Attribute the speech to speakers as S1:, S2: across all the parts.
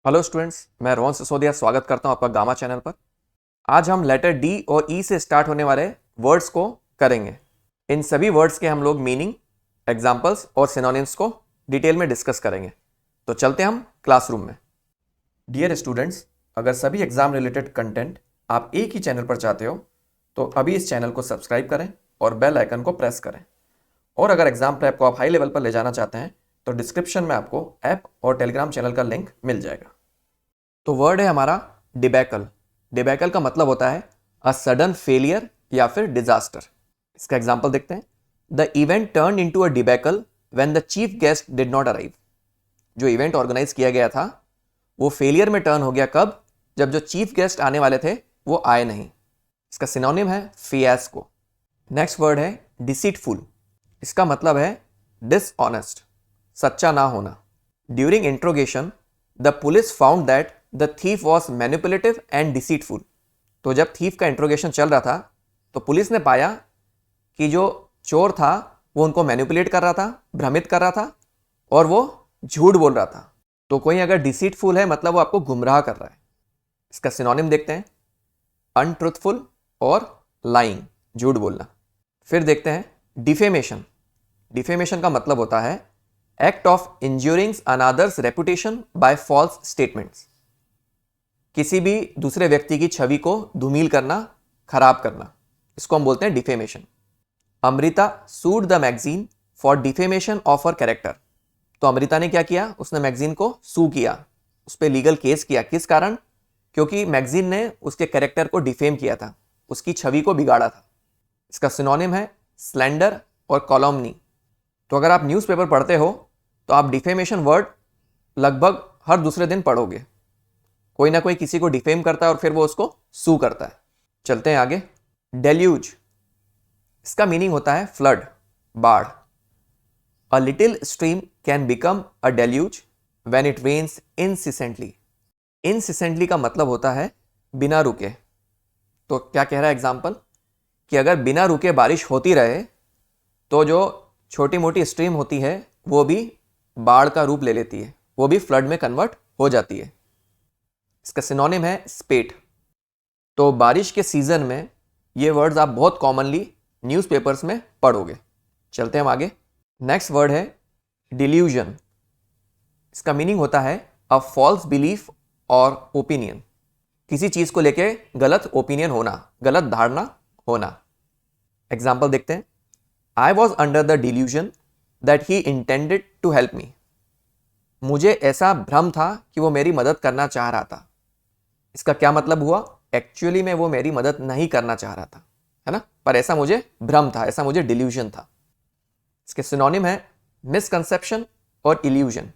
S1: Hello students, मैं रोहन सिसोदिया स्वागत करता हूं आपका गामा चैनल पर। आज हम लेटर डी और ई से स्टार्ट होने वाले वर्ड्स को करेंगे। इन सभी वर्ड्स के हम लोग मीनिंग, एग्जाम्पल्स और सिनोनिम्स को डिटेल में डिस्कस करेंगे। तो चलते हम क्लासरूम में। डियर स्टूडेंट्स, अगर सभी एग्जाम रिलेटेड कंटेंट आप एक ही चैनल पर चाहते हो तो अभी इस चैनल को सब्सक्राइब करें और बेल आइकन को प्रेस करें। और अगर एग्जाम प्रेप को आप हाई लेवल पर ले जाना चाहते हैं तो डिस्क्रिप्शन में आपको ऐप और टेलीग्राम चैनल का लिंक मिल जाएगा। तो वर्ड है हमारा डिबैकल। डिबैकल का मतलब होता है अ सडन फेलियर या फिर डिजास्टर। इसका एग्जांपल देखते हैं। The event turn into a debacle when the chief guest did not arrive. जो इवेंट ऑर्गेनाइज किया गया था वो फेलियर में टर्न हो गया कब? जब जो चीफ गेस्ट आने वाले थे वो आए नहीं। इसका सिनोनिम है फियास्को। नेक्स्ट वर्ड है डिसीटफुल। इसका मतलब है डिसऑनेस्ट, सच्चा ना होना। During interrogation the police found that the thief was manipulative and deceitful. तो जब थीफ का इंट्रोगेशन चल रहा था तो पुलिस ने पाया कि जो चोर था वो उनको मैनिपुलेट कर रहा था, भ्रमित कर रहा था और वो झूठ बोल रहा था। तो कोई अगर डिसीटफुल है मतलब वो आपको गुमराह कर रहा है। इसका सिनोनिम देखते हैं, अनट्रुथफुल और लाइंग, झूठ बोलना। फिर देखते हैं डिफेमेशन। डिफेमेशन का मतलब होता है act of injuring another's reputation by false statements. किसी भी दूसरे व्यक्ति की छवि को धूमिल करना, खराब करना, इसको हम बोलते हैं defamation. Amrita sued the magazine for defamation of her character. तो अमृता ने क्या किया? उसने मैगजीन को सू किया, उस पर लीगल केस किया। किस कारण? क्योंकि मैगजीन ने उसके कैरेक्टर को डिफेम किया था, उसकी छवि को बिगाड़ा था। इसका सिनोनिम है स्लैंडर और कॉलमनी। तो अगर आप न्यूज़पेपर पढ़ते हो तो आप डिफेमेशन वर्ड लगभग हर दूसरे दिन पढ़ोगे। कोई ना कोई किसी को डिफेम करता है और फिर वो उसको सू करता है। चलते हैं आगे। डेल्यूज। इसका मीनिंग होता है फ्लड, बाढ़। A little stream can become a deluge when it rains incessantly. Incessantly का मतलब होता है बिना रुके। तो क्या कह रहा है एग्जाम्पल कि अगर बिना रुके बारिश होती रहे तो जो छोटी मोटी स्ट्रीम होती है वो भी बाढ़ का रूप ले लेती है, वो भी फ्लड में कन्वर्ट हो जाती है। इसका सिनोनिम है स्पेट। तो बारिश के सीजन में ये वर्ड्स आप बहुत कॉमनली न्यूज़पेपर्स में पढ़ोगे। चलते हैं हम आगे। नेक्स्ट वर्ड है डिल्यूजन। इसका मीनिंग होता है अ फॉल्स बिलीफ और ओपिनियन। किसी चीज को लेके गलत ओपिनियन होना, गलत धारणा होना। एग्जाम्पल देखते हैं। I was under the delusion that he intended to help me. मुझे ऐसा भ्रम था कि वो मेरी मदद करना चाह रहा था। इसका क्या मतलब हुआ? एक्चुअली में वो मेरी मदद नहीं करना चाह रहा था, है ना, पर ऐसा मुझे भ्रम था, ऐसा मुझे डिल्यूजन था। इसके सिनोनिम है मिसकंसेप्शन और इल्यूजन।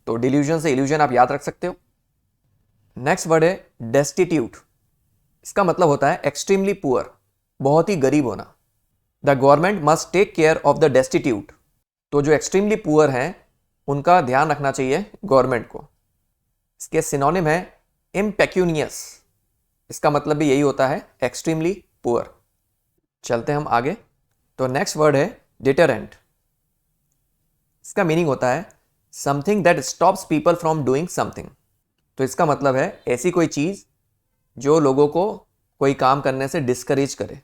S1: तो डिल्यूजन से इल्यूजन आप याद रख सकते हो। नेक्स्ट वर्ड है डेस्टिट्यूट। इसका मतलब होता है एक्सट्रीमली पुअर, बहुत ही गरीब होना। The government must take care of the destitute. तो जो एक्सट्रीमली पुअर हैं उनका ध्यान रखना चाहिए गवर्नमेंट को। इसके सिनोनिम है इम्पेक्यूनियस। इसका मतलब भी यही होता है, एक्सट्रीमली पुअर। चलते हैं हम आगे। तो नेक्स्ट वर्ड है डिटरेंट। इसका मीनिंग होता है something that stops people from doing something. तो इसका मतलब है ऐसी कोई चीज जो लोगों को कोई काम करने से डिस्करेज करे,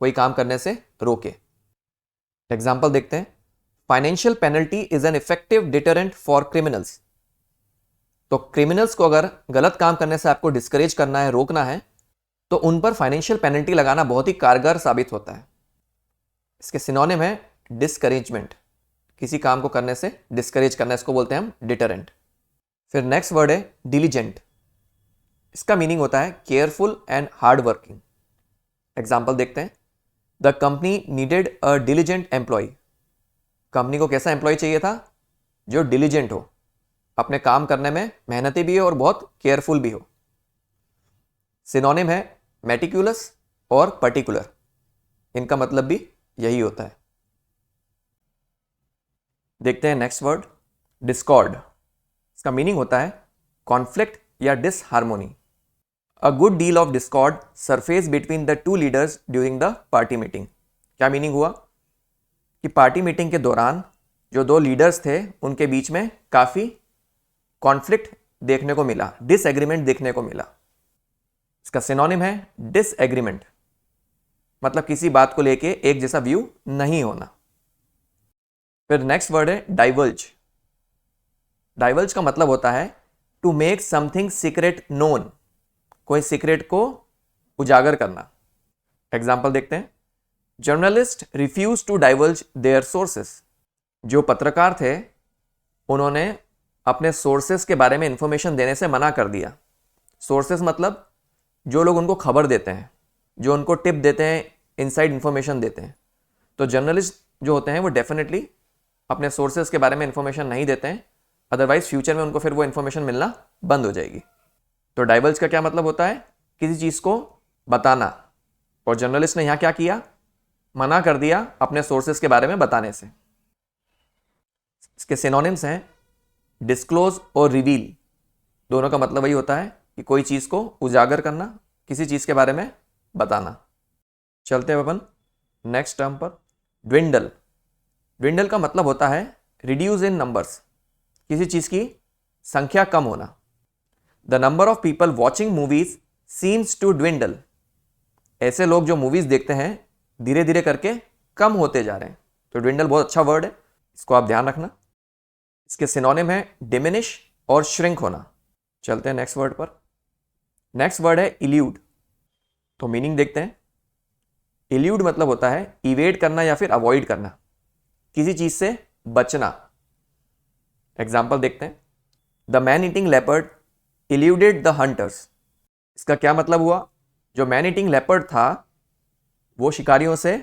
S1: कोई काम करने से रोके। एग्जाम्पल देखते हैं। Financial penalty is an effective deterrent for criminals. तो क्रिमिनल्स को अगर गलत काम करने से आपको डिस्करेज करना है, रोकना है, तो उन पर फाइनेंशियल पेनल्टी लगाना बहुत ही कारगर साबित होता है। इसके सिनोनिम है डिस्करेजमेंट। किसी काम को करने से डिस्करेज करना, इसको बोलते हैं हम डिटरेंट। फिर नेक्स्ट वर्ड है डिलीजेंट। इसका मीनिंग होता है careful and hard working. Example देखते हैं। The company needed a diligent employ. Company को कैसा एम्प्लॉय चाहिए था? जो डिलीजेंट हो, अपने काम करने में मेहनती भी हो और बहुत केयरफुल भी हो। सिनोनिम है मेटिकुलस और पर्टिकुलर। इनका मतलब भी यही होता है। देखते हैं नेक्स्ट वर्ड डिस्कॉर्ड। इसका मीनिंग होता है कॉन्फ्लिक्ट या disharmony. A good deal of discord surface between the two leaders during the party meeting. क्या मीनिंग हुआ कि पार्टी मीटिंग के दौरान जो दो लीडर्स थे उनके बीच में काफ़ी कॉन्फ्लिक्ट देखने को मिला, डिसएग्रीमेंट देखने को मिला। इसका सिनोनिम है डिसएग्रीमेंट, मतलब किसी बात को लेके एक जैसा व्यू नहीं होना। फिर नेक्स्ट वर्ड है डाइवर्ज। डाइवर्ज का मतलब होता है to make something secret known, कोई सीक्रेट को उजागर करना। एग्जाम्पल देखते हैं। Journalist refuse to divulge their sources. जो पत्रकार थे उन्होंने अपने सोर्सेस के बारे में इंफॉर्मेशन देने से मना कर दिया। सोर्सेस मतलब जो लोग उनको खबर देते हैं, जो उनको टिप देते हैं, इनसाइड इंफॉर्मेशन देते हैं। तो जर्नलिस्ट जो होते हैं वो डेफिनेटली अपने सोर्सेस के बारे में इंफॉर्मेशन नहीं देते हैं, अदरवाइज फ्यूचर में उनको फिर वो इंफॉर्मेशन मिलना बंद हो जाएगी। तो डाइवर्ज का क्या मतलब होता है? किसी चीज़ को बताना। और जर्नलिस्ट ने यहाँ क्या किया? मना कर दिया अपने सोर्सेस के बारे में बताने से। इसके सिनोनिम्स हैं डिस्क्लोज और रिवील। दोनों का मतलब वही होता है कि कोई चीज़ को उजागर करना, किसी चीज़ के बारे में बताना। चलते हैं अपन नेक्स्ट टर्म पर, ड्विंडल। ड्विंडल का मतलब होता है रिड्यूस इन नंबर्स, किसी चीज़ की संख्या कम होना। The number of people watching movies seems to dwindle. ऐसे लोग जो मूवीज देखते हैं धीरे धीरे करके कम होते जा रहे हैं। तो ड्विंडल बहुत अच्छा वर्ड है, इसको आप ध्यान रखना। इसके सिनोनिम है डिमिनिश और श्रिंक होना। चलते हैं नेक्स्ट वर्ड पर। नेक्स्ट वर्ड है इल्यूड। तो मीनिंग देखते हैं। इल्यूड मतलब होता है इवेड करना या फिर अवॉइड करना, किसी चीज से बचना। एग्जाम्पल देखते हैं। The man eating leopard eluded the hunters. इसका क्या मतलब हुआ? जो मैन ईटिंग लेपर्ड था वो शिकारियों से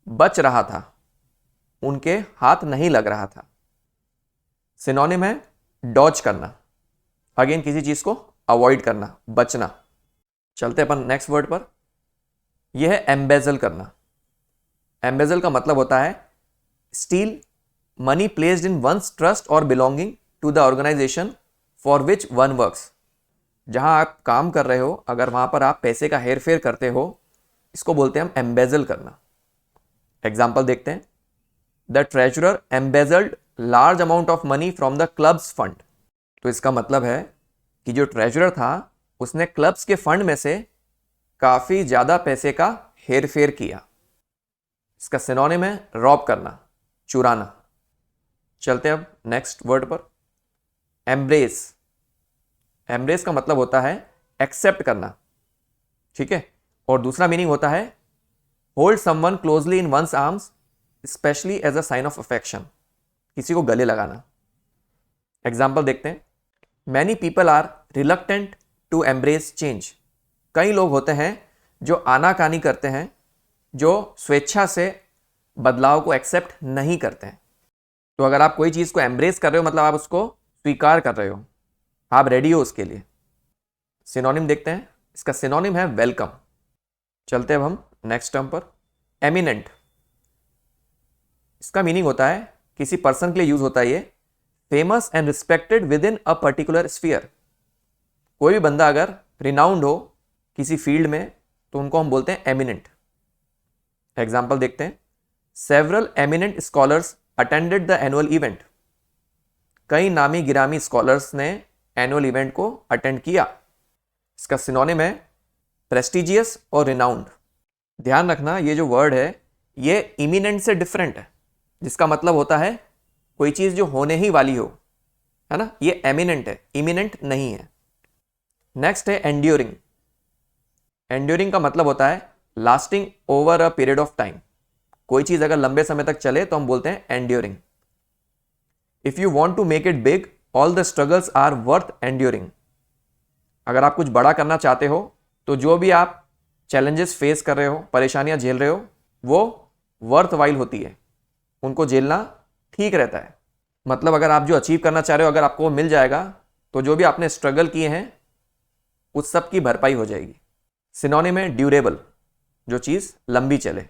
S1: बच रहा था, उनके हाथ नहीं लग रहा था। सिनोनिम है डॉज करना, अगेन किसी चीज को अवॉइड करना, बचना। चलते अपन नेक्स्ट वर्ड पर। यह है एम्बेजल करना। एम्बेजल का मतलब होता है steal money placed in one's trust और belonging to the organisation for which one works. जहां आप काम कर रहे हो, अगर वहां पर आप पैसे का हेर फेर करते हो, इसको बोलते हैं हम एम्बेजल करना। एग्जाम्पल देखते हैं। The treasurer embezzled large amount of money from the clubs fund. तो इसका मतलब है कि जो ट्रेजरर था उसने क्लब्स के फंड में से काफी ज्यादा पैसे का हेर फेर किया। इसका सिनोनिम है रॉब करना, चुराना। चलते हैं अब नेक्स्ट वर्ड पर, एम्ब्रेस। एम्ब्रेस का मतलब होता है एक्सेप्ट करना, ठीक है। और दूसरा मीनिंग होता है hold someone closely in one's arms especially as a sign of affection, किसी को गले लगाना। एग्जाम्पल देखते हैं। Many people are reluctant to embrace change. कई लोग होते हैं जो आनाकानी करते हैं, जो स्वेच्छा से बदलाव को एक्सेप्ट नहीं करते हैं। तो अगर आप कोई चीज़ को एम्ब्रेस कर रहे हो मतलब आप उसको स्वीकार कर रहे हो, आप रेडी हो उसके लिए। सिनोनिम देखते हैं। इसका सिनोनिम है वेलकम। चलते हैं अब हम नेक्स्ट टर्म पर, एमिनेंट। इसका मीनिंग होता है किसी पर्सन के लिए यूज होता है ये famous and respected with in a particular sphere. कोई भी बंदा अगर रिनाउंड हो किसी फील्ड में तो उनको हम बोलते हैं एमिनेंट। एग्जाम्पल देखते हैं। Several eminent scholars attended the annual event. कई नामी गिरामी स्कॉलर्स ने एनुअल इवेंट को अटेंड किया। इसका सिनोनिम है प्रेस्टिजियस और रिनाउंड। ध्यान रखना ये जो वर्ड है ये इमिनेंट से डिफरेंट है, जिसका मतलब होता है कोई चीज जो होने ही वाली हो, है ना। ये एमिनेंट है, इमिनेंट नहीं है। नेक्स्ट है एंड्योरिंग। एंड्योरिंग का मतलब होता है lasting over a period of time. कोई चीज अगर लंबे समय तक चले तो हम बोलते हैं enduring. If you want to make it big all the struggles are worth enduring. अगर आप कुछ बड़ा करना चाहते हो तो जो भी आप चैलेंजेस फेस कर रहे हो, परेशानियां झेल रहे हो, वो वर्थ वाइल होती है, उनको झेलना ठीक रहता है। मतलब अगर आप जो अचीव करना चाह रहे हो अगर आपको वो मिल जाएगा तो जो भी आपने स्ट्रगल किए हैं उस सब की भरपाई हो जाएगी। सिनोनिम है ड्यूरेबल, जो चीज लंबी चले।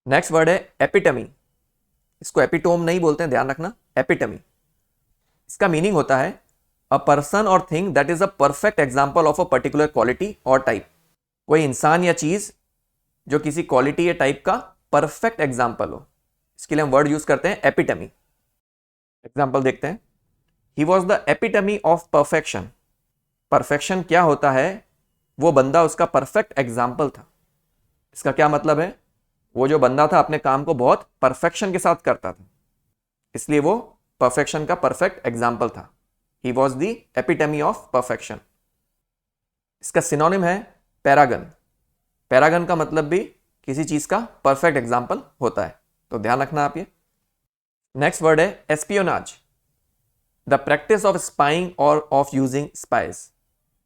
S1: नेक्स्ट वर्ड है एपिटमी। इसको एपिटोम नहीं बोलते हैं, ध्यान रखना, एपिटमी। इसका मीनिंग होता है अ पर्सन और thing that is a perfect example of a particular quality और टाइप। कोई इंसान या चीज जो किसी क्वालिटी या टाइप का परफेक्ट एग्जाम्पल हो, इसके लिए हम वर्ड यूज करते हैं एपिटमी। एग्जाम्पल देखते हैं। He was the epitome of perfection. Perfection क्या होता है, वो बंदा उसका परफेक्ट एग्जाम्पल था। इसका क्या मतलब है, वो जो बंदा था अपने काम को बहुत परफेक्शन के साथ करता था, इसलिए वो परफेक्शन का परफेक्ट एग्जाम्पल था। He was the epitome of perfection. इसका सिनोनिम है पैरागन। पैरागन का मतलब भी किसी चीज का परफेक्ट एग्जाम्पल होता है, तो ध्यान रखना आप ये। नेक्स्ट वर्ड है espionage, the practice of spying और ऑफ यूजिंग स्पाइस।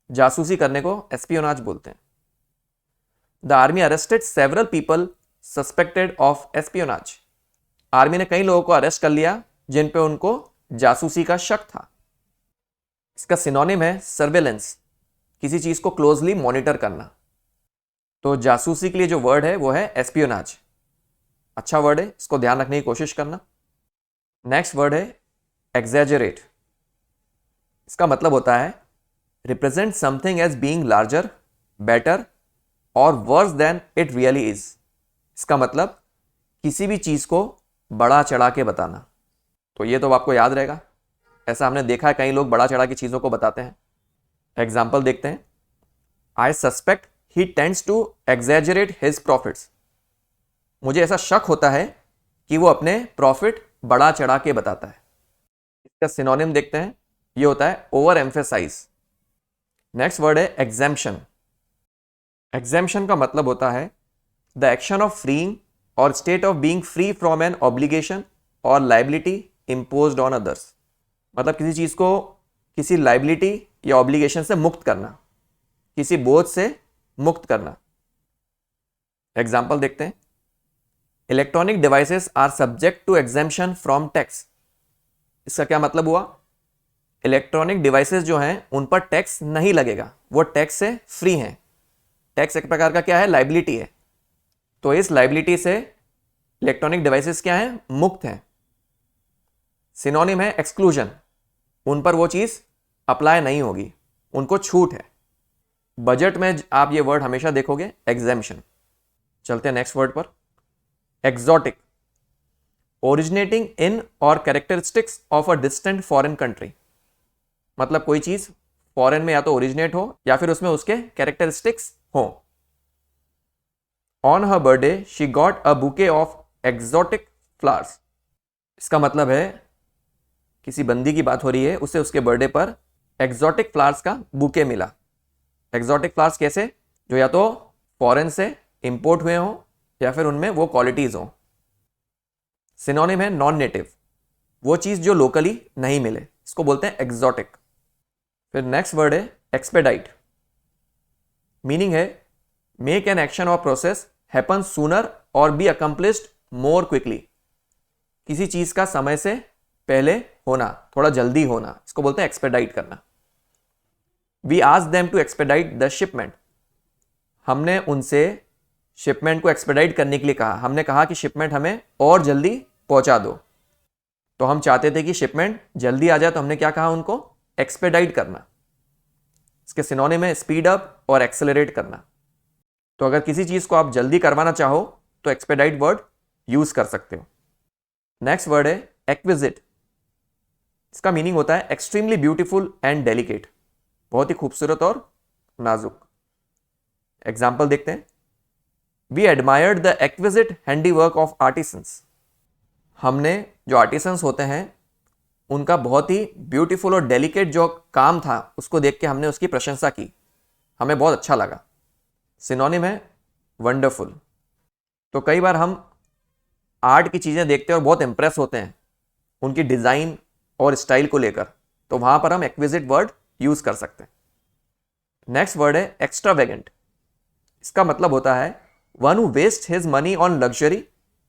S1: जासूसी करने को एस्पियोनाज बोलते हैं। The army arrested several people suspected of espionage. Army ने कई लोगों को अरेस्ट कर लिया जिन पे उनको जासूसी का शक था। इसका सिनोनिम है सर्वेलेंस, किसी चीज को क्लोजली मॉनिटर करना। तो जासूसी के लिए जो वर्ड है वो है एस्पियोनाज। अच्छा वर्ड है, इसको ध्यान रखने की कोशिश करना। नेक्स्ट वर्ड है एग्जैजरेट। इसका मतलब होता है represent something as being larger, better और worse than it really is. इसका मतलब किसी भी चीज को बड़ा चढ़ा के बताना। तो ये तो आपको याद रहेगा, ऐसा हमने देखा है, कई लोग बड़ा चढ़ा की चीजों को बताते हैं। एग्जाम्पल देखते हैं। I suspect he tends to exaggerate his profits. मुझे ऐसा शक होता है कि वो अपने प्रॉफिट बड़ा चढ़ा के बताता है। इसका सिनोनिम देखते हैं, ये होता है ओवर एम्फेसाइज। नेक्स्ट वर्ड है एग्जेम्पशन। एग्जेम्पशन का मतलब होता है द एक्शन ऑफ फ्रीइंग और state of being free from an obligation और लाइबिलिटी इम्पोज्ड ऑन अदर्स। मतलब किसी चीज को किसी लाइबिलिटी या ऑब्लिगेशन से मुक्त करना, किसी बोझ से मुक्त करना। एग्जाम्पल देखते हैं। Electronic devices are subject to exemption from tax. इसका क्या मतलब हुआ, इलेक्ट्रॉनिक डिवाइसेस जो हैं उन पर टैक्स नहीं लगेगा, वो टैक्स से फ्री हैं। टैक्स एक प्रकार का क्या है, लाइबिलिटी है। तो इस लाइबिलिटी से इलेक्ट्रॉनिक डिवाइसेस क्या हैं, मुक्त हैं। सिनोनिम है एक्सक्लूजन, उन पर वो चीज अप्लाई नहीं होगी, उनको छूट है। बजट में आप ये वर्ड हमेशा देखोगे, एग्जेम्पशन। चलते हैं नेक्स्ट वर्ड पर। एक्सोटिक, ओरिजिनेटिंग इन और characteristics of a distant foreign country. मतलब कोई चीज फॉरेन में या तो ओरिजिनेट हो या फिर उसमें उसके कैरेक्टरिस्टिक्स हो। On her birthday she got a bouquet of exotic flowers. इसका मतलब है किसी बंदी की बात हो रही है, उसे उसके बर्थडे पर एक्सोटिक फ्लावर्स का बुके मिला। एक्सोटिक फ्लावर्स कैसे, जो या तो फॉरेन से इंपोर्ट हुए हों या फिर उनमें वो क्वालिटीज हों। सिनोनिम है नॉन नेटिव, वो चीज जो लोकली नहीं मिले, इसको बोलते हैं एक्सोटिक। फिर नेक्स्ट वर्ड है एक्सपेडाइट। मीनिंग है मेक एन एक्शन और प्रोसेस हैपन सूनर और बी अकम्प्लिश्ड मोर क्विकली। किसी चीज का समय से पहले होना, थोड़ा जल्दी होना, इसको बोलते हैं एक्सपेडाइट करना। We asked them to expedite the shipment. हमने उनसे शिपमेंट को एक्सपेडाइट करने के लिए कहा। हमने कहा कि शिपमेंट हमें और जल्दी पहुंचा दो। तो हम चाहते थे कि शिपमेंट जल्दी आ जाए, तो हमने क्या कहा, उनको एक्सपेडाइट करना। इसके सिनोनिम है स्पीड अप और एक्सेलरेट करना। तो अगर किसी चीज को आप जल्दी करवाना चाहो तो एक्सपेडाइट वर्ड यूज कर सकते हो। नेक्स्ट वर्ड है एक्विजिट। इसका मीनिंग होता है एक्सट्रीमली ब्यूटीफुल एंड डेलिकेट, बहुत ही खूबसूरत और नाजुक। एग्जाम्पल देखते हैं। We admired the exquisite handiwork of artisans. हमने जो आर्टिसंस होते हैं उनका बहुत ही ब्यूटीफुल और डेलिकेट जो काम था उसको देख के हमने उसकी प्रशंसा की, हमें बहुत अच्छा लगा। सिनोनिम है वंडरफुल। तो कई बार हम आर्ट की चीजें देखते हैं और बहुत इंप्रेस होते हैं उनकी डिजाइन और स्टाइल को लेकर, तो वहां पर हम एक्विजिट वर्ड यूज कर सकते हैं। नेक्स्ट वर्ड है एक्स्ट्रावेगेंट। इसका मतलब होता है one who waste his money on luxury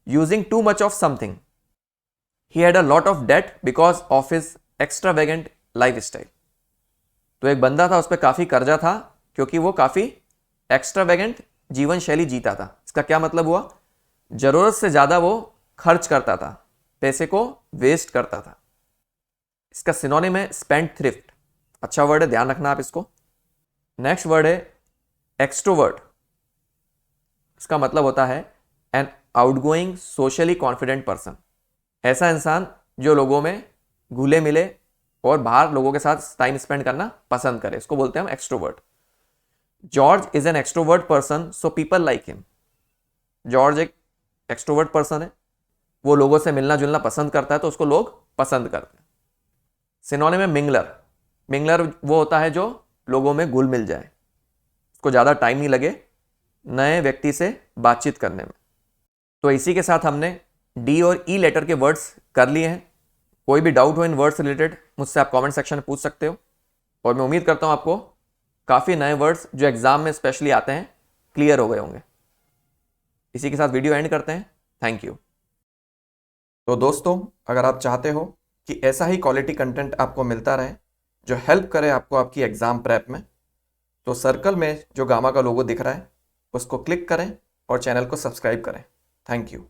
S1: using too much of something. He had a lot of debt because of his extravagant lifestyle. तो एक बंदा था, उस पर काफी कर्जा था क्योंकि वो काफी एक्स्ट्रावेगेंट जीवन शैली जीता था। इसका क्या मतलब हुआ, जरूरत से ज्यादा वो खर्च करता था, पैसे को वेस्ट करता था। इसका सिनोनिम है स्पेंड थ्रिफ्ट। अच्छा वर्ड है, ध्यान रखना आप इसको। नेक्स्ट वर्ड है एक्सट्रोवर्ट। इसका मतलब होता है an outgoing socially confident person. ऐसा इंसान जो लोगों में घुले मिले और बाहर लोगों के साथ टाइम स्पेंड करना पसंद करे, इसको बोलते हैं हम extrovert. George is an extrovert person so people like him. George एक एक्सट्रोवर्ट पर्सन है, वो लोगों से मिलना जुलना पसंद करता है तो उसको लोग पसंद करते हैं। सिनोनिम में मिंगलर। मिंगलर वो होता है जो लोगों में घुल मिल जाए, उसको ज़्यादा टाइम नहीं लगे नए व्यक्ति से बातचीत करने में। तो इसी के साथ हमने डी और ई लेटर के वर्ड्स कर लिए हैं। कोई भी डाउट हो इन वर्ड्स रिलेटेड मुझसे आप कमेंट सेक्शन में पूछ सकते हो, और मैं उम्मीद करता हूँ आपको काफ़ी नए वर्ड्स जो एग्जाम में स्पेशली आते हैं क्लियर हो गए होंगे। इसी के साथ वीडियो एंड करते हैं। Thank you. तो दोस्तों, अगर आप चाहते हो कि ऐसा ही क्वालिटी कंटेंट आपको मिलता रहे जो हेल्प करे आपको आपकी एग्ज़ाम प्रेप में, तो सर्कल में जो गामा का लोगो दिख रहा है उसको क्लिक करें और चैनल को सब्सक्राइब करें। Thank you.